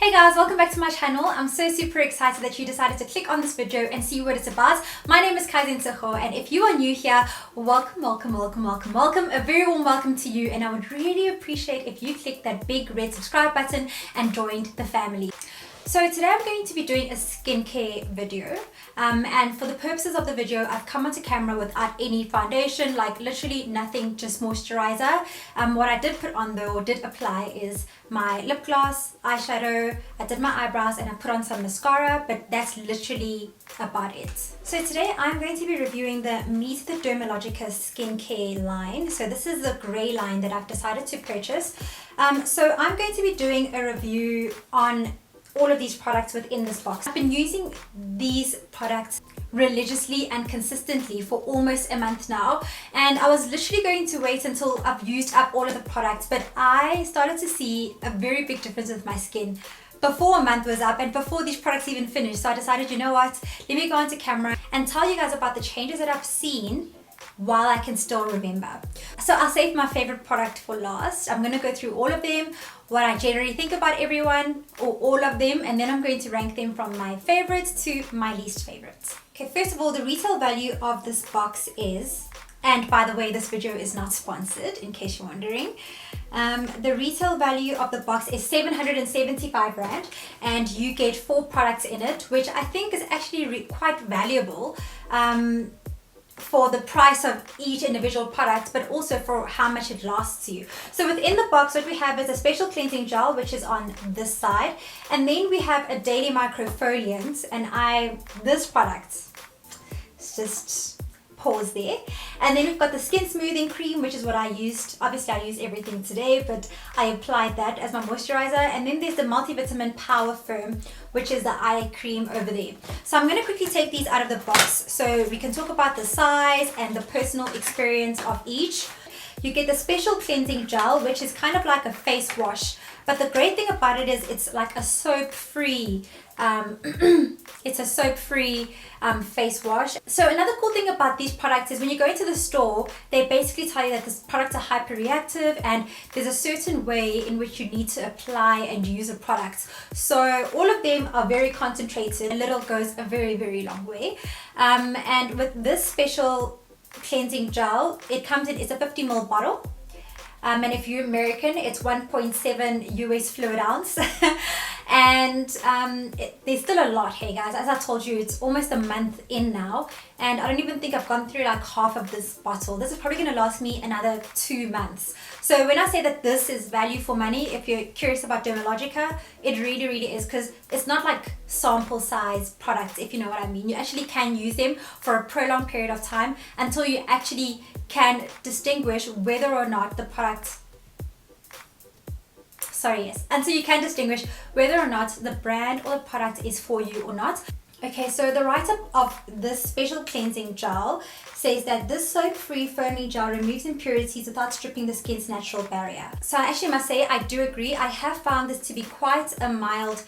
Hey guys, welcome back to my channel. I'm so super excited that you decided to click on this video and see what it's about. My name is Kaizen Tshego, and if you are new here, welcome. A very warm welcome to you, and I would really appreciate if you click that big red subscribe button and joined the family. So today I'm going to be doing a skincare video, and for the purposes of the video I've come onto camera without any foundation, like literally nothing, just moisturizer. What I did put on though, or did apply, is my lip gloss, eyeshadow, I did my eyebrows, and I put on some mascara, but that's literally about it. So today I'm going to be reviewing the Meet the Dermalogica skincare line. So this is the grey line that I've decided to purchase. So I'm going to be doing a review on all of these products within this box. I've been using these products religiously and consistently for almost a month now, and I was literally going to wait until I've used up all of the products, but I started to see a very big difference with my skin before a month was up and before these products even finished. So I decided, you know what, let me go onto camera and tell you guys about the changes that I've seen while I can still remember. So I'll save my favorite product for last. I'm going to go through all of them, what I generally think about everyone or all of them, and then I'm going to rank them from my favorites to my least favorites. Okay, first of all, the retail value of this box is, and by the way, this video is not sponsored in case you're wondering, the retail value of the box is 775 Rand, and you get 4 products in it, which I think is actually quite valuable for the price of each individual product, but also for how much it lasts you. So within the box, what we have is a special cleansing gel, which is on this side, and then we have a daily microfoliant, and this product, it's just pause there. And then we've got the skin smoothing cream, which is what I used. Obviously I use everything today, but I applied that as my moisturizer. And then there's the Multivitamin Power Firm, which is the eye cream over there. So I'm going to quickly take these out of the box so we can talk about the size and the personal experience of each. You get the special cleansing gel, which is kind of like a face wash, but the great thing about it is it's like a soap-free it's a soap-free face wash. So another cool thing about these products is when you go into the store, they basically tell you that these products are hyperreactive and there's a certain way in which you need to apply and use a product. So all of them are very concentrated. A little goes a very, very long way. And with this special cleansing gel, it comes in, it's a 50 ml bottle. And if you're American, it's 1.7 US fluid ounce. And there's still a lot here, guys. As I told you, it's almost a month in now, and I don't even think I've gone through like half of this bottle. This is probably going to last me another 2 months. So when I say that this is value for money, if you're curious about Dermalogica, it really, really is, because it's not like sample size products, if you know what I mean. You actually can use them for a prolonged period of time until you actually can distinguish whether or not the product, until you can distinguish whether or not the brand or the product is for you or not. Okay, so the write-up of this special cleansing gel says that this soap-free foaming gel removes impurities without stripping the skin's natural barrier. So I actually must say, I do agree. I have found this to be quite a mild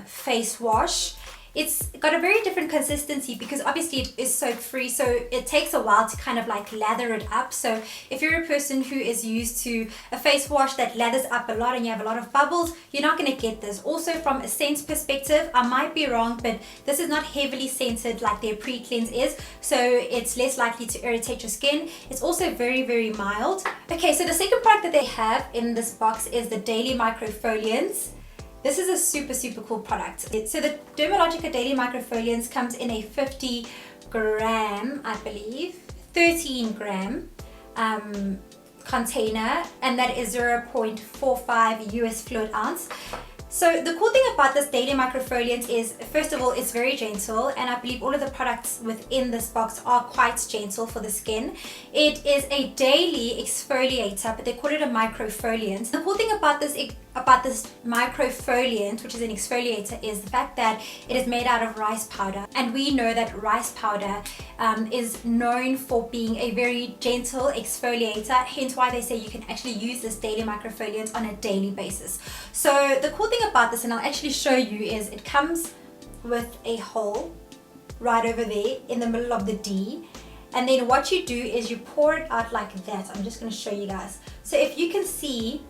face wash. It's got a very different consistency because obviously it is soap free, so it takes a while to kind of like lather it up. So if you're a person who is used to a face wash that lathers up a lot and you have a lot of bubbles, you're not going to get this. Also from a scent perspective, I might be wrong, but this is not heavily scented like their pre-cleanse is, so it's less likely to irritate your skin. It's also very, very mild. Okay, so the second product that they have in this box is the Daily Microfoliants. This is a super, super cool product. So the Dermalogica Daily Microfoliants comes in a 50 gram, I believe, 13 gram container, and that is 0.45 US fluid ounce. So the cool thing about this Daily Microfoliant is, first of all, it's very gentle, and I believe all of the products within this box are quite gentle for the skin. It is a daily exfoliator, but they call it a microfoliant. The cool thing about this microfoliant, which is an exfoliator, is the fact that it is made out of rice powder, and we know that rice powder is known for being a very gentle exfoliator, hence why they say you can actually use this Daily Microfoliant on a daily basis. So the cool thing about this, and I'll actually show you, is it comes with a hole right over there in the middle of the D, and then what you do is you pour it out like that. I'm just going to show you guys. So if you can see,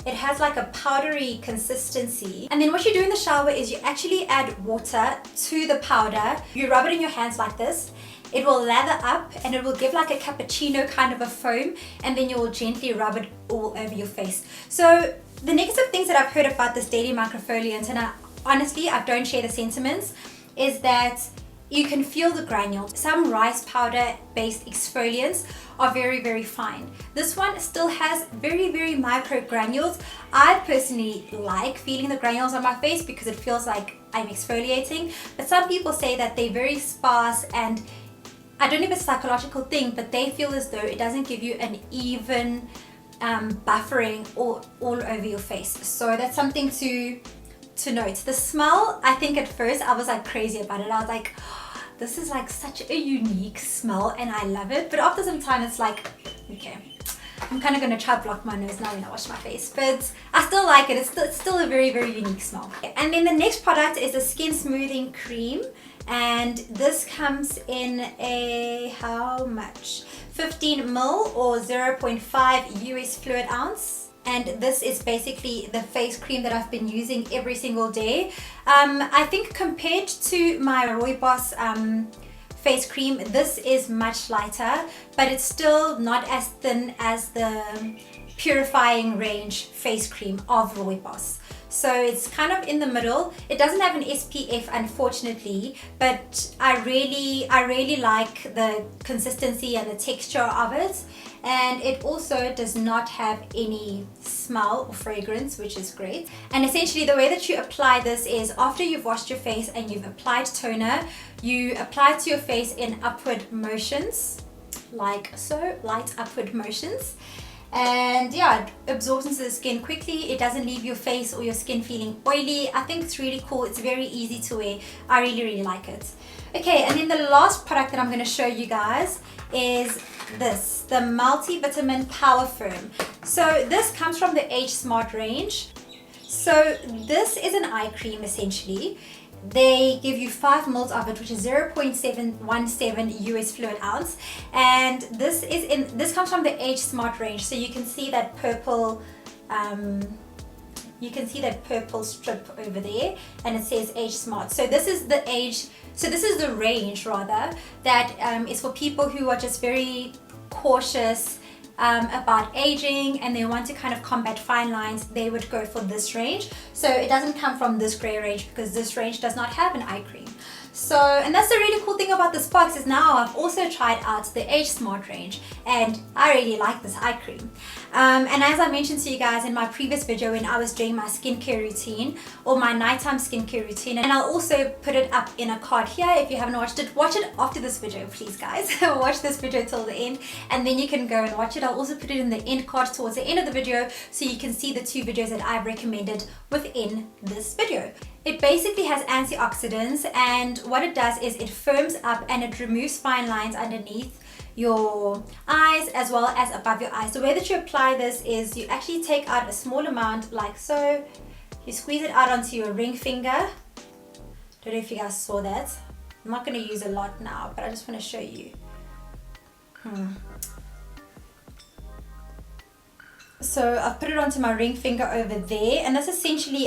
It has like a powdery consistency. And then what you do in the shower is you actually add water to the powder. You rub it in your hands like this. It will lather up and it will give like a cappuccino kind of a foam, and then you will gently rub it all over your face. So the negative things that I've heard about this daily microfoliant, and honestly I don't share the sentiments, is that you can feel the granules. Some rice powder based exfoliants are very, very fine. This one still has very, very micro granules. I personally like feeling the granules on my face because it feels like I'm exfoliating, but some people say that they're very sparse, and I don't know if it's a psychological thing, but they feel as though it doesn't give you an even buffering all over your face. So that's something to note. The smell, I think at first I was like crazy about it. I was like, oh, this is like such a unique smell and I love it. But after some time it's like, okay, I'm kind of going to try to block my nose now when I wash my face, but I still like it. It's still a very, very unique smell. And then the next product is a skin smoothing cream, and this comes in a, how much? 15 ml or 0.5 US fluid ounce. And this is basically the face cream that I've been using every single day. I think compared to my Rooibos face cream, this is much lighter, but it's still not as thin as the purifying range face cream of Rooibos. So it's kind of in the middle. It doesn't have an SPF, unfortunately, but I really like the consistency and the texture of it. And it also does not have any smell or fragrance, which is great. And essentially the way that you apply this is after you've washed your face and you've applied toner, you apply it to your face in upward motions, like so, light upward motions. And yeah, it absorbs into the skin quickly. It doesn't leave your face or your skin feeling oily. I think it's really cool. It's very easy to wear. I really like it. Okay, and then the last product that I'm going to show you guys is this, the Multivitamin Power Firm. So this comes from the Age Smart range. So this is an eye cream essentially. They give you 5 ml of it, which is 0.717 US fluid ounce, and this comes from the Age Smart range. So you can see that purple strip over there, and it says Age Smart. So this is the range rather that is for people who are just very cautious about aging and they want to kind of combat fine lines. They would go for this range. So it doesn't come from this gray range because this range does not have an eye cream. So, and that's the really cool thing about this box is now I've also tried out the Age Smart range and I really like this eye cream. And as I mentioned to you guys in my previous video when I was doing my skincare routine or my nighttime skincare routine, and I'll also put it up in a card here if you haven't watched it. Watch it after this video, please guys. Watch this video till the end and then you can go and watch it. I'll also put it in the end card towards the end of the video so you can see the 2 videos that I've recommended within this video. It basically has antioxidants, and what it does is it firms up and it removes fine lines underneath your eyes as well as above your eyes. The way that you apply this is you actually take out a small amount like so. You squeeze it out onto your ring finger. Don't know if you guys saw that. I'm not going to use a lot now, but I just want to show you. So I've put it onto my ring finger over there, and that's essentially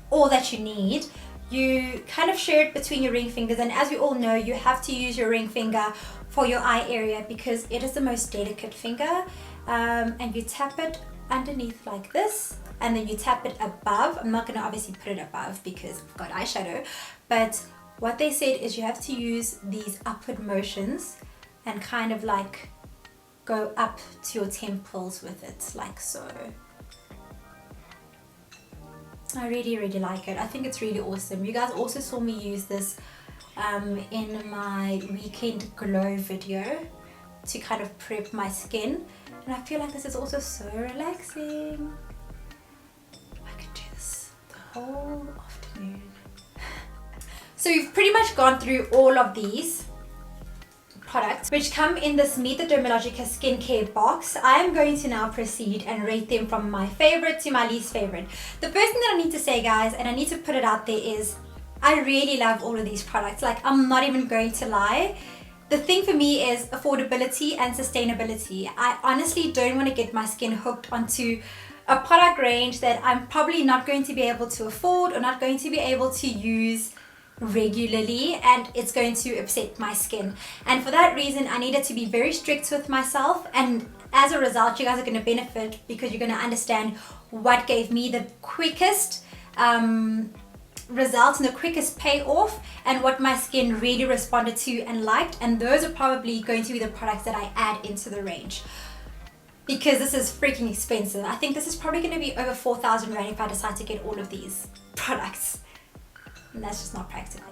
all that you need. You kind of share it between your ring fingers, and as we all know, you have to use your ring finger for your eye area because it is the most delicate finger. And you tap it underneath like this, and then you tap it above. I'm not going to obviously put it above because I've got eyeshadow, but what they said is you have to use these upward motions and kind of like go up to your temples with it, like so. I really like it. I think it's really awesome. You guys also saw me use this in my weekend glow video to kind of prep my skin, and I feel like this is also so relaxing. I could do this the whole afternoon. So we've pretty much gone through all of these products which come in this Meet the Dermalogica skincare box. I am going to now proceed and rate them from my favorite to my least favorite. The first thing that I need to say, guys, and I need to put it out there, is I really love all of these products. Like, I'm not even going to lie. The thing for me is affordability and sustainability. I honestly don't want to get my skin hooked onto a product range that I'm probably not going to be able to afford or not going to be able to use regularly, and it's going to upset my skin. And for that reason, I needed to be very strict with myself, and as a result, you guys are going to benefit because you're going to understand what gave me the quickest results and the quickest payoff, and what my skin really responded to and liked. And those are probably going to be the products that I add into the range, because this is freaking expensive. I think this is probably going to be over 4,000 Rand if I decide to get all of these products. And that's just not practical.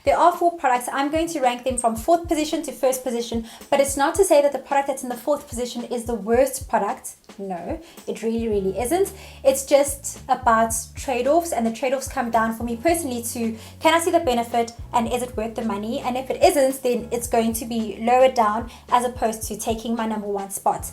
There are 4 products. I'm going to rank them from 4th position to 1st position, but it's not to say that the product that's in the 4th position is the worst product. No, it really isn't. It's just about trade-offs, and the trade-offs come down for me personally to, can I see the benefit and is it worth the money? And if it isn't, then it's going to be lowered down as opposed to taking my number 1 spot.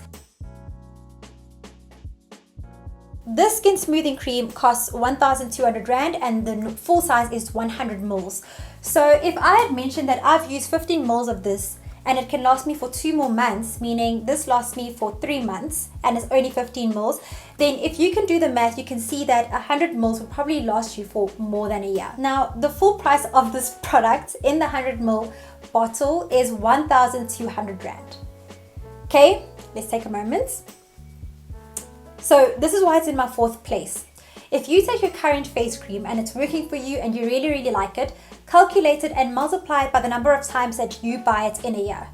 This skin smoothing cream costs 1,200 Rand and the full size is 100 mils. So if I had mentioned that I've used 15 mils of this and it can last me for 2 more months, meaning this lasts me for 3 months and it's only 15 mils, then if you can do the math, you can see that 100 mils will probably last you for more than a year. Now, the full price of this product in the 100 ml bottle is 1,200 Rand. Okay, let's take a moment. So this is why it's in my 4th place. If you take your current face cream and it's working for you and you really like it, calculate it and multiply it by the number of times that you buy it in a year.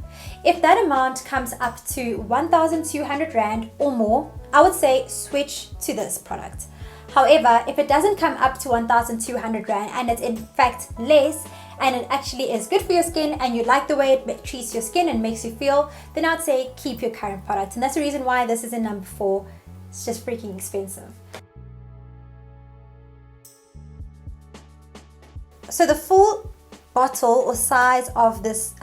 If that amount comes up to 1,200 Rand or more, I would say switch to this product. However, if it doesn't come up to 1,200 Rand and it's in fact less, and it actually is good for your skin and you like the way it treats your skin and makes you feel, then I'd say keep your current product. And that's the reason why this is in number 4. It's just freaking expensive. So the full bottle or size of this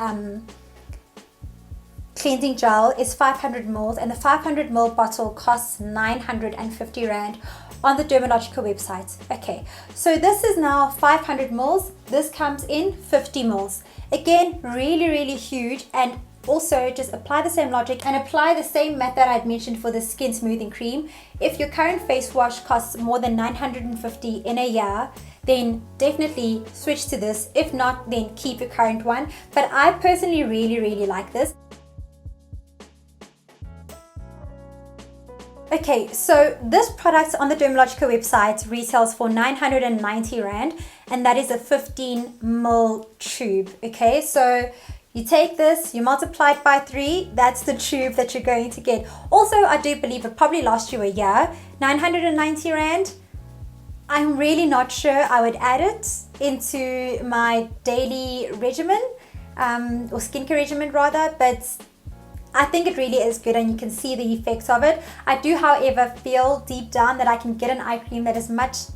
cleansing gel is 500 ml, and the 500 ml bottle costs 950 Rand on the Dermalogica website. Okay, so this is now 500 ml. This comes in 50 ml. Again, really huge. And also, just apply the same logic and apply the same method I'd mentioned for the skin smoothing cream. If your current face wash costs more than 950 in a year, then definitely switch to this. If not, then keep your current one. But I personally really like this. Okay, so this product on the Dermalogica website retails for 990 Rand, and that is a 15 ml tube. Okay, so you take this, you multiply it by 3, that's the tube that you're going to get. Also, I do believe it probably lasts you a year. 990 Rand, I'm really not sure I would add it into my daily regimen, or skincare regimen rather, but I think it really is good and you can see the effects of it. I do, however, feel deep down that I can get an eye cream that is not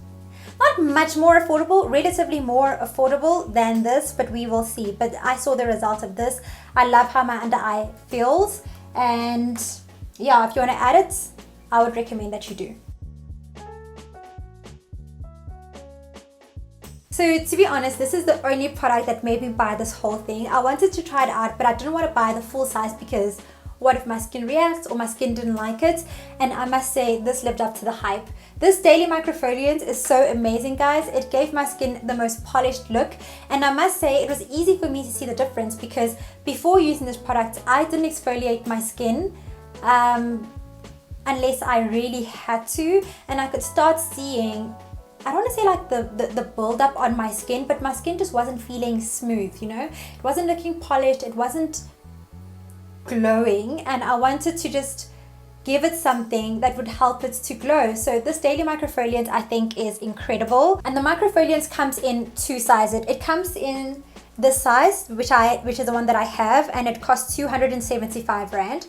much more affordable, relatively more affordable than this, but we will see. But I saw the results of this. I love how my under eye feels, and yeah, if you want to add it, I would recommend that you do. So to be honest, this is the only product that made me buy this whole thing. I wanted to try it out, but I didn't want to buy the full size because what if my skin reacts or my skin didn't like it? And I must say, this lived up to the hype. This daily microfoliant is so amazing, guys. It gave my skin the most polished look, and I must say it was easy for me to see the difference because before using this product, I didn't exfoliate my skin unless I really had to, and I could start seeing, I don't want to say like the build-up on my skin, but my skin just wasn't feeling smooth, you know? It wasn't looking polished, it wasn't glowing, and I wanted to just give it something that would help it to glow. So this daily microfoliant I think is incredible, and the microfoliant comes in 2 sizes. It comes in this size, which is the one that I have, and it costs 275 Rand.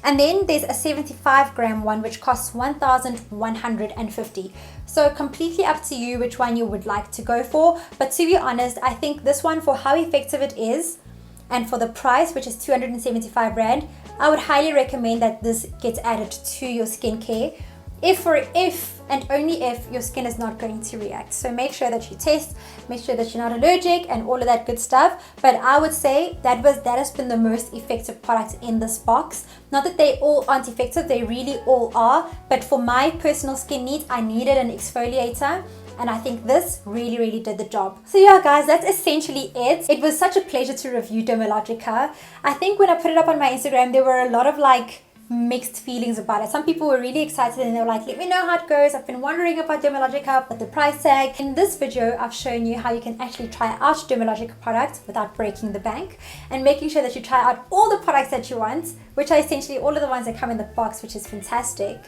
And then there's a 75 gram one which costs 1,150. So completely up to you which one you would like to go for. But to be honest, I think this one, for how effective it is and for the price, which is 275 Rand, I would highly recommend that this gets added to your skincare. If and only if your skin is not going to react. So make sure that you test, make sure that you're not allergic and all of that good stuff. But I would say that has been the most effective product in this box. Not that they all aren't effective, they really all are, but for my personal skin needs, I needed an exfoliator, and I think this really did the job. So yeah guys, that's essentially it. It was such a pleasure to review Dermalogica. I think when I put it up on my Instagram, there were a lot of mixed feelings about it. Some people were really excited and they were like, let me know how it goes. I've been wondering about Dermalogica, but the price tag. In this video, I've shown you how you can actually try out Dermalogica products without breaking the bank, and making sure that you try out all the products that you want, which are essentially all of the ones that come in the box, which is fantastic.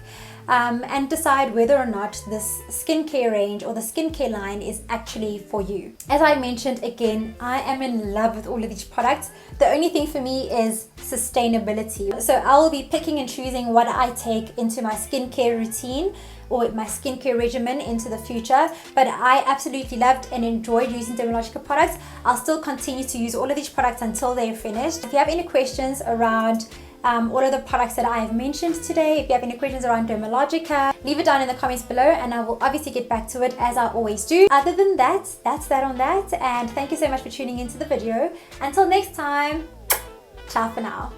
And decide whether or not this skincare range or the skincare line is actually for you. As I mentioned again, I am in love with all of these products. The only thing for me is sustainability. So I will be picking and choosing what I take into my skincare routine or my skincare regimen into the future. But I absolutely loved and enjoyed using Dermalogica products. I'll still continue to use all of these products until they're finished. If you have any questions around all of the products that I have mentioned today, if you have any questions around Dermalogica, leave it down in the comments below and I will obviously get back to it as I always do. Other than that, that's that on that, and thank you so much for tuning into the video. Until next time, ciao for now.